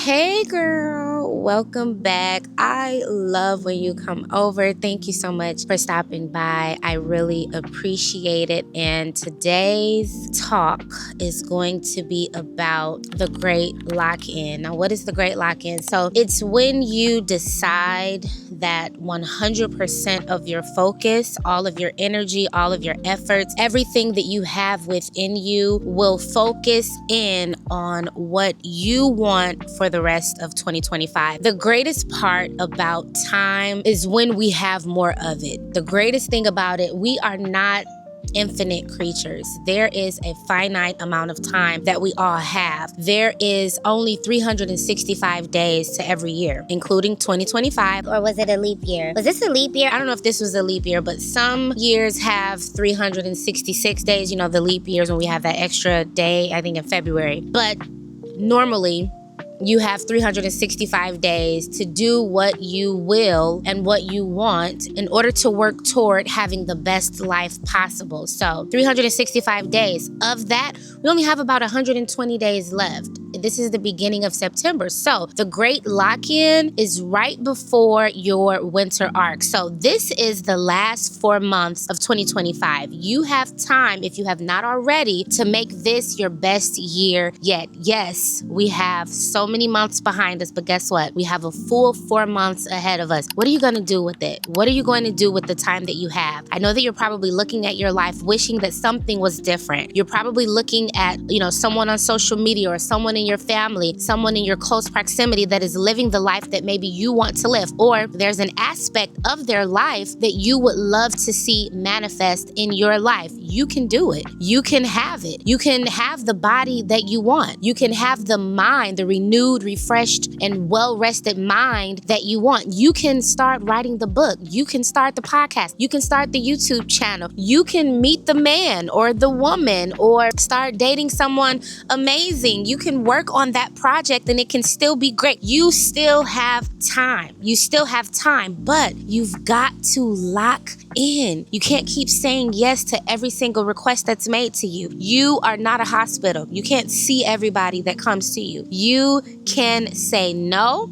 Hey girl, welcome back. I love when you come over. Thank you so much for stopping by. I really appreciate it. And today's talk is going to be about the great lock-in. Now, what is the great lock-in? So it's when you decide that 100% of your focus, all of your energy, all of your efforts, everything that you have within you will focus in on what you want for the rest of 2025. The greatest part about time is when we have more of it. The greatest thing about it, we are not infinite creatures. There is a finite amount of time that we all have. There is only 365 days to every year, including 2025. Or was it a leap year? Was this a leap year? I don't know if this was a leap year, but some years have 366 days, you know, the leap years when we have that extra day, I think in February. But normally, you have 365 days to do what you will and what you want in order to work toward having the best life possible. So 365 days. Of that, we only have about 120 days left. This is the beginning of September. So the great lock-in is right before your winter arc. So this is the last 4 months of 2025. You have time, if you have not already, to make this your best year yet. Yes, we have so many months behind us, but guess what? We have a full 4 months ahead of us. What are you going to do with it? What are you going to do with the time that you have? I know that you're probably looking at your life wishing that something was different. You're probably looking at, someone on social media or someone in your family, someone in your close proximity that is living the life that maybe you want to live, or there's an aspect of their life that you would love to see manifest in your life. You can do it. You can have it. You can have the body that you want. You can have the mind, the renewed, refreshed, and well-rested mind that you want. You can start writing the book. You can start the podcast. You can start the YouTube channel. You can meet the man or the woman or start dating someone amazing. You can work on that project and it can still be great. You still have time. You still have time, but you've got to lock in. You can't keep saying yes to every single request that's made to you. You are not a hospital. You can't see everybody that comes to you. You can say no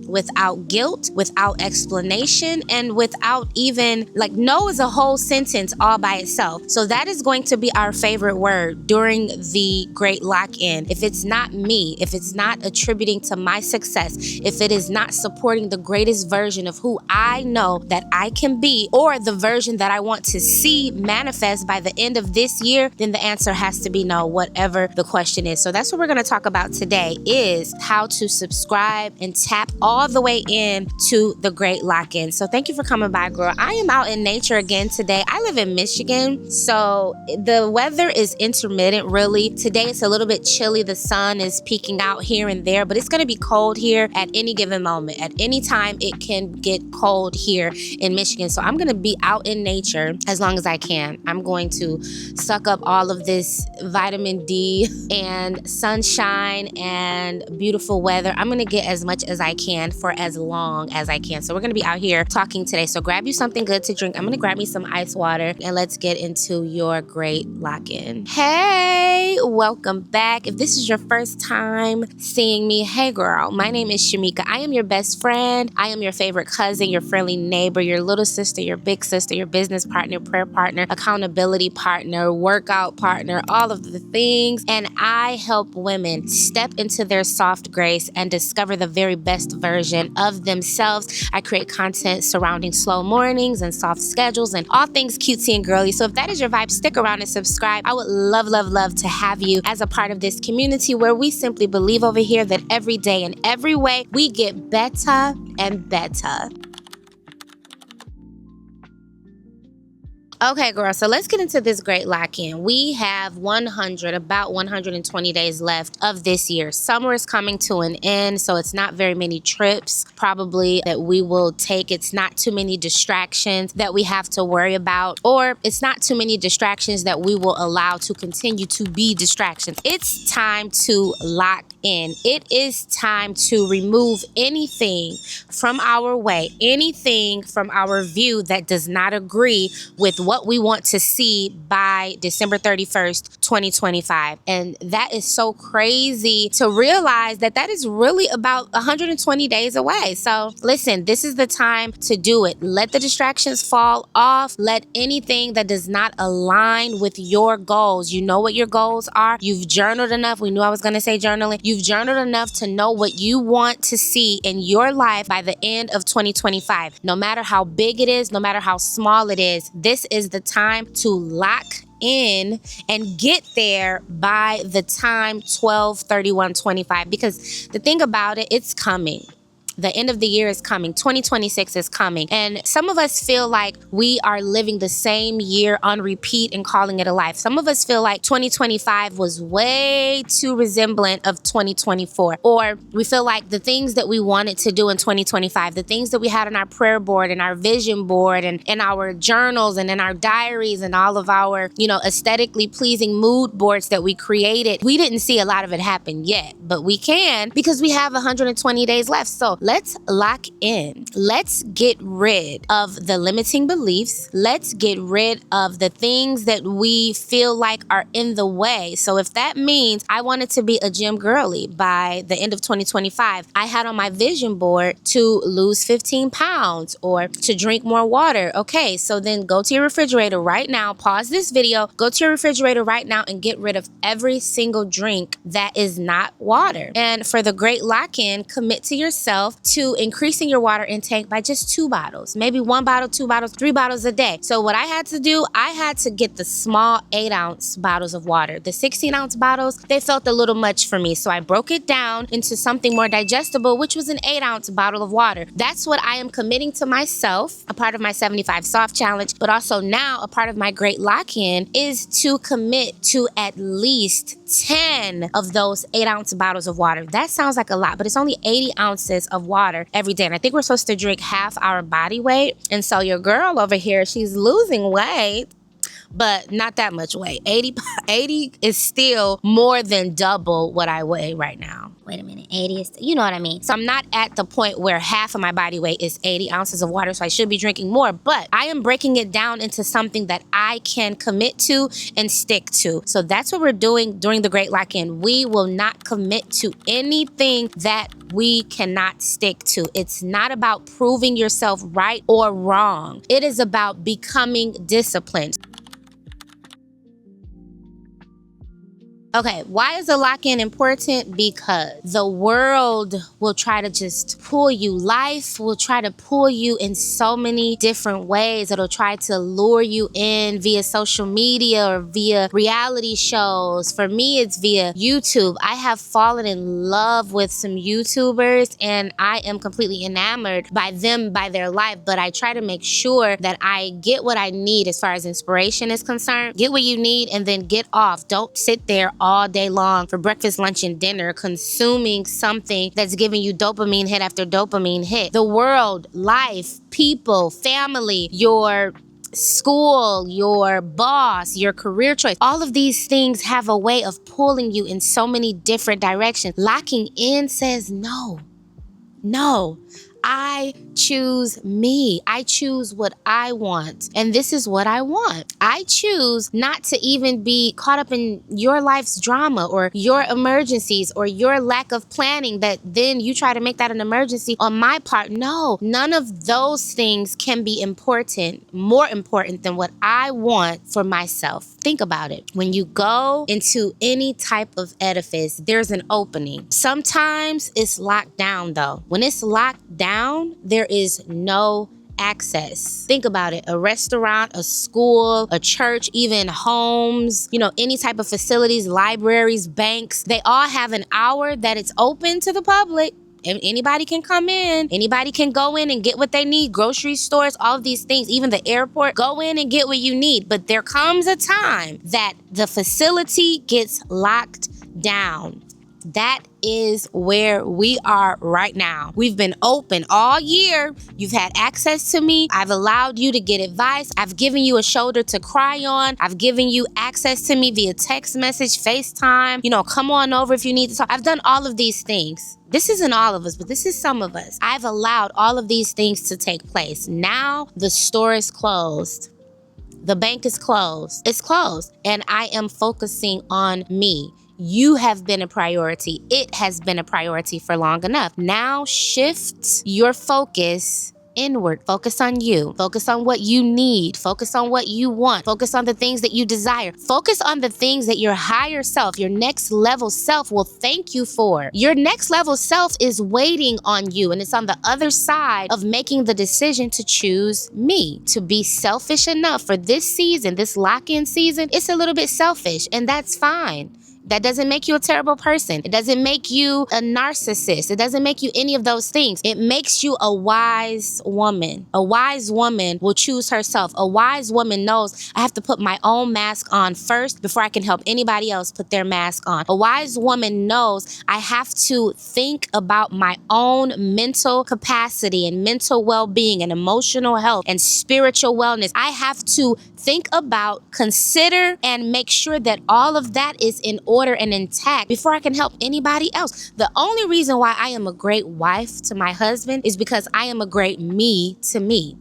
without guilt, without explanation, and without even, no is a whole sentence all by itself. So that is going to be our favorite word during the great lock-in. If it's not me, if it's not attributing to my success, if it is not supporting the greatest version of who I know that I can be, or the version that I want to see manifest by the end of this year, then the answer has to be no, whatever the question is. So that's what we're going to talk about today, is how to subscribe and tap all the way in to the great lock-in. So thank you for coming by, girl. I am out in nature again today. I live in Michigan, so the weather is intermittent, really. Today it's a little bit chilly. The sun is peeking out here and there, but it's going to be cold here at any given moment. At any time, it can get cold here in Michigan. So I'm going to be out in nature as long as I can. I'm going to suck up all of this vitamin D and sunshine and beautiful weather. I'm going to get as much as I can for as long as I can. So we're going to be out here talking today. So grab you something good to drink. I'm going to grab me some ice water and let's get into your great lock-in. Hey, welcome back. If this is your first time seeing me, hey girl, my name is Shamika. I am your best friend. I am your favorite cousin, your friendly neighbor, your little sister, your big sister, your business partner, prayer partner, accountability partner, workout partner, all of the things. And I help women step into their soft grace and discover the very best version of themselves. I create content surrounding slow mornings and soft schedules and all things cutesy and girly. So if that is your vibe, stick around and subscribe. I would love, love, love to have you as a part of this community where we simply believe over here that every day in every way we get better and better. Okay, girl, so let's get into this great lock-in. We have about 120 days left of this year. Summer is coming to an end, so it's not very many trips probably that we will take. It's not too many distractions that we have to worry about, or it's not too many distractions that we will allow to continue to be distractions. It's time to lock in. It is time to remove anything from our way, anything from our view that does not agree with what we want to see by December 31st, 2025. And that is so crazy to realize that that is really about 120 days away. So listen, this is the time to do it. Let the distractions fall off. Let anything that does not align with your goals. You know what your goals are. You've journaled enough. We knew I was going to say journaling. You've journaled enough to know what you want to see in your life by the end of 2025. No matter how big it is, no matter how small it is, this is the time to lock in and get there by the time 12/31/25. Because the thing about it, it's coming. The end of the year is coming. 2026 is coming. And some of us feel like we are living the same year on repeat and calling it a life. Some of us feel like 2025 was way too resemblant of 2024. Or we feel like the things that we wanted to do in 2025, the things that we had on our prayer board and our vision board and in our journals and in our diaries and all of our, aesthetically pleasing mood boards that we created, we didn't see a lot of it happen yet. But we can, because we have 120 days left. So let's lock in. Let's get rid of the limiting beliefs. Let's get rid of the things that we feel like are in the way. So if that means I wanted to be a gym girly by the end of 2025, I had on my vision board to lose 15 pounds or to drink more water. Okay, so then go to your refrigerator right now, pause this video, go to your refrigerator right now and get rid of every single drink that is not water. And for the great lock-in, commit to yourself to increasing your water intake by just 2 bottles, maybe 1 bottle, 2 bottles, 3 bottles a day. So what I had to do, I had to get the small 8-ounce bottles of water. The 16-ounce bottles, they felt a little much for me. So I broke it down into something more digestible, which was an 8-ounce bottle of water. That's what I am committing to myself, a part of my 75 soft challenge, but also now a part of my great lock-in is to commit to at least 10 of those 8-ounce bottles of water. That sounds like a lot, but it's only 80 ounces of water every day. And I think we're supposed to drink half our body weight. And so your girl over here, she's losing weight, but not that much weight. 80 is still more than double what I weigh right now. Wait a minute, 80 is, you know what I mean? So I'm not at the point where half of my body weight is 80 ounces of water, so I should be drinking more, but I am breaking it down into something that I can commit to and stick to. So that's what we're doing during the Great Lock-In. We will not commit to anything that we cannot stick to. It's not about proving yourself right or wrong. It is about becoming disciplined. Okay, why is a lock-in important? Because the world will try to just pull you. Life will try to pull you in so many different ways. It'll try to lure you in via social media or via reality shows. For me, it's via YouTube. I have fallen in love with some YouTubers and I am completely enamored by them, by their life, but I try to make sure that I get what I need as far as inspiration is concerned. Get what you need and then get off. Don't sit there all day long for breakfast, lunch, and dinner consuming something that's giving you dopamine hit after dopamine hit. The world, life, people, family, your school, your boss, your career choice, all of these things have a way of pulling you in so many different directions. Locking in says no. I choose me. I choose what I want. And this is what I want. I choose not to even be caught up in your life's drama or your emergencies or your lack of planning that then you try to make that an emergency on my part. No, none of those things can be more important than what I want for myself. Think about it. When you go into any type of edifice, there's an opening. Sometimes it's locked down though. When it's locked down, there is no access. Think about it. A restaurant, a school, a church, even homes, any type of facilities, libraries, banks, they all have an hour that it's open to the public. Anybody can come in. Anybody can go in and get what they need. Grocery stores, all of these things, even the airport, go in and get what you need. But there comes a time that the facility gets locked down. That is where we are right now. We've been open all year. You've had access to me. I've allowed you to get advice. I've given you a shoulder to cry on. I've given you access to me via text message, FaceTime. Come on over if you need to talk. I've done all of these things. This isn't all of us, but this is some of us. I've allowed all of these things to take place. Now the store is closed. The bank is closed. It's closed. And I am focusing on me. You have been a priority. It has been a priority for long enough. Now shift your focus inward. Focus on you. Focus on what you need. Focus on what you want. Focus on the things that you desire. Focus on the things that your higher self, your next level self will thank you for. Your next level self is waiting on you, and it's on the other side of making the decision to choose me. To be selfish enough for this season, this lock-in season, it's a little bit selfish, and that's fine. That doesn't make you a terrible person. It doesn't make you a narcissist. It doesn't make you any of those things. It makes you a wise woman. A wise woman will choose herself. A wise woman knows I have to put my own mask on first before I can help anybody else put their mask on. A wise woman knows I have to think about my own mental capacity and mental well-being and emotional health and spiritual wellness. I have to think about, consider, and make sure that all of that is in order and intact before I can help anybody else. The only reason why I am a great wife to my husband is because I am a great me to me.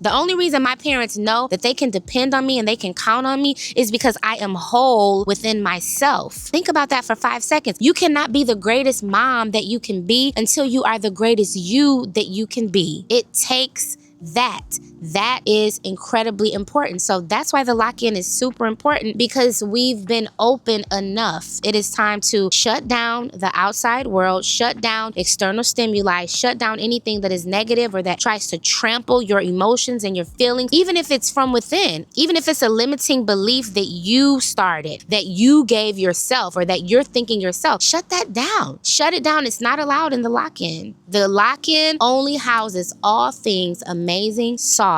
The only reason my parents know that they can depend on me and they can count on me is because I am whole within myself. Think about that for 5 seconds. You cannot be the greatest mom that you can be until you are the greatest you that you can be. It takes that. That is incredibly important. So that's why the lock-in is super important, because we've been open enough. It is time to shut down the outside world, shut down external stimuli, shut down anything that is negative or that tries to trample your emotions and your feelings, even if it's from within, even if it's a limiting belief that you started, that you gave yourself, or that you're thinking yourself. Shut that down. Shut it down. It's not allowed in the lock-in. The lock-in only houses all things amazing, soft,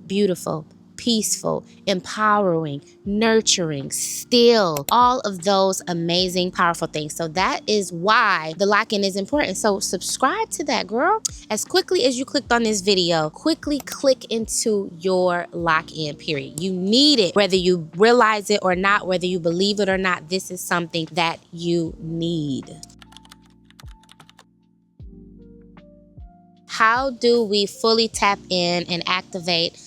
beautiful, peaceful, empowering, nurturing, still, all of those amazing, powerful things. So that is why the lock-in is important. So subscribe to that, girl. As quickly as you clicked on this video, quickly click into your lock-in, period. You need it, whether you realize it or not, whether you believe it or not. This is something that you need. How do we fully tap in and activate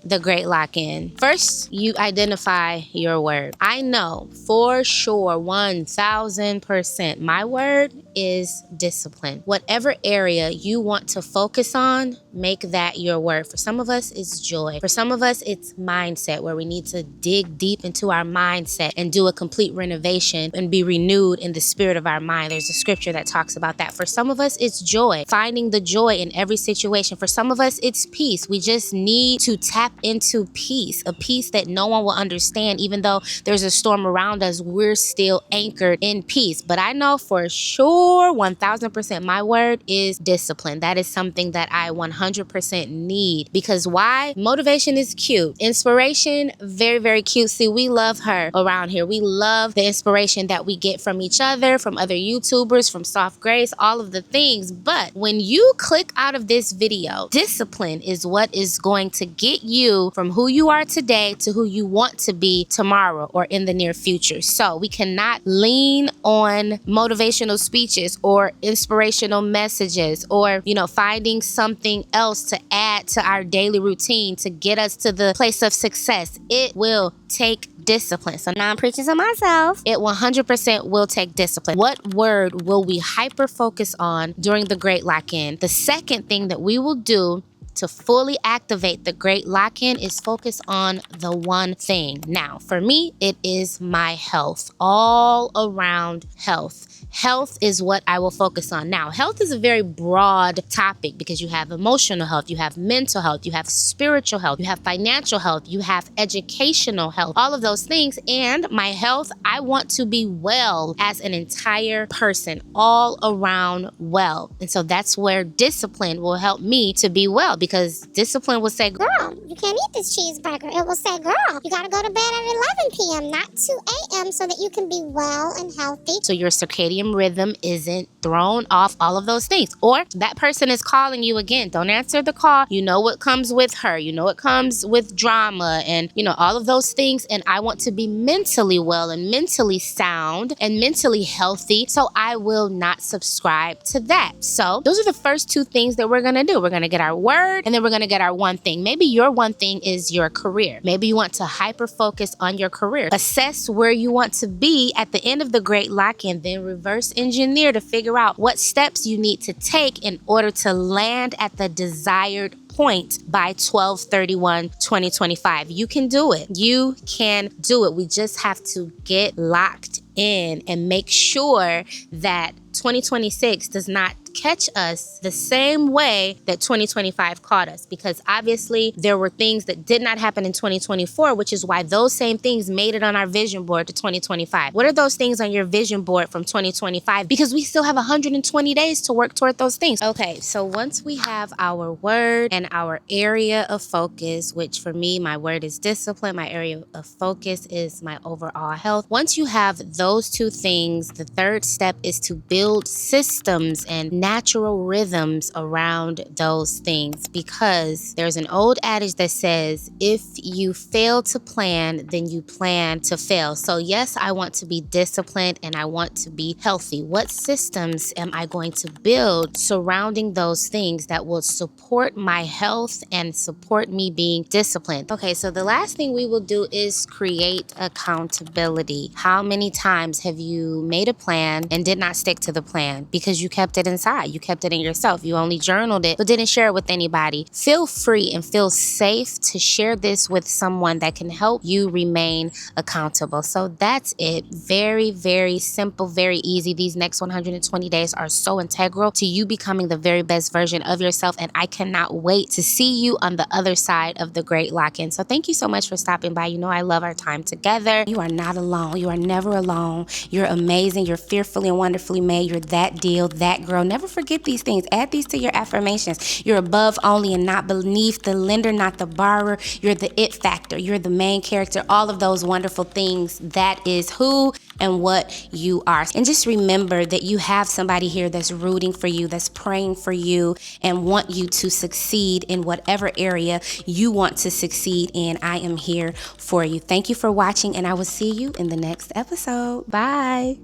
the great lock-in? First, you identify your word. I know for sure 1000% my word is discipline. Whatever area you want to focus on, make that your word. For some of us, it's joy. For some of us, it's mindset, where we need to dig deep into our mindset and do a complete renovation and be renewed in the spirit of our mind. There's a scripture that talks about that. For some of us, it's joy, finding the joy in every situation. For some of us, it's peace. We just need to tap into peace, a peace that no one will understand. Even though there's a storm around us, we're still anchored in peace. But I know for sure 1000% my word is discipline. That is something that I 100% need. Because why? Motivation is cute. Inspiration, very, very cute. See, we love her around here. We love the inspiration that we get from each other, from other YouTubers, from Soft Grace, all of the things. But when you click out of this video, discipline is what is going to get you from who you are today to who you want to be tomorrow or in the near future. So we cannot lean on motivational speeches or inspirational messages or, finding something else to add to our daily routine to get us to the place of success. It will take discipline. So now I'm preaching to myself. It 100% will take discipline. What word will we hyper focus on during the great lock-in? The second thing that we will do to fully activate the great lock-in is focus on the one thing. Now, for me, it is my health, all around health. Health is what I will focus on. Now, health is a very broad topic because you have emotional health, you have mental health, you have spiritual health, you have financial health, you have educational health, all of those things. And my health, I want to be well as an entire person, all around well. And so that's where discipline will help me to be well, because discipline will say, Girl, you can't eat this cheeseburger. It will say, girl, you gotta go to bed at 11 p.m., not 2 a.m., so that you can be well and healthy. so your circadian rhythm isn't thrown off, all of those things. Or that person is calling you again. Don't answer the call. You know what comes with her. You know what comes with drama and, all of those things. And I want to be mentally well and mentally sound and mentally healthy. So I will not subscribe to that. So those are the first two things that we're going to do. We're going to get our word, and then we're going to get our one thing. Maybe your one thing is your career. Maybe you want to hyper focus on your career. Assess where you want to be at the end of the great lock-in, then reverse engineer to figure out what steps you need to take in order to land at the desired point by 12/31/2025. You can do it. You can do it. We just have to get locked in and make sure that 2026 does not catch us the same way that 2025 caught us, because obviously there were things that did not happen in 2024, which is why those same things made it on our vision board to 2025. What are those things on your vision board from 2025? Because we still have 120 days to work toward those things. Okay, so once we have our word and our area of focus, which for me, my word is discipline, my area of focus is my overall health. Once you have those two things, the third step is to build systems and natural rhythms around those things, because there's an old adage that says, if you fail to plan, then you plan to fail. So yes, I want to be disciplined and I want to be healthy. What systems am I going to build surrounding those things that will support my health and support me being disciplined? Okay, so the last thing we will do is create accountability. How many times have you made a plan and did not stick to the plan because you kept it inside? You kept it in yourself. You only journaled it, but didn't share it with anybody. Feel free and feel safe to share this with someone that can help you remain accountable. So that's it. Very, very simple, very easy. These next 120 days are so integral to you becoming the very best version of yourself. And I cannot wait to see you on the other side of the great lock-in. So thank you so much for stopping by. You know I love our time together. You are not alone. You are never alone. You're amazing. You're fearfully and wonderfully made. You're that deal, that girl. Never forget these things. Add these to your affirmations. You're above only and not beneath, the lender, not the borrower. You're the it factor. You're the main character. All of those wonderful things. That is who and what you are. And just remember that you have somebody here that's rooting for you, that's praying for you, and want you to succeed in whatever area you want to succeed in. I am here for you. Thank you for watching, and I will see you in the next episode. Bye.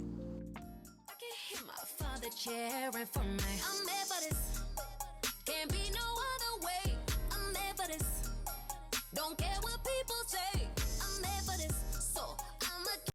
Cheering for me. I'm there for this. Can't be no other way. I'm there for this. Don't care what people say. I'm there for this.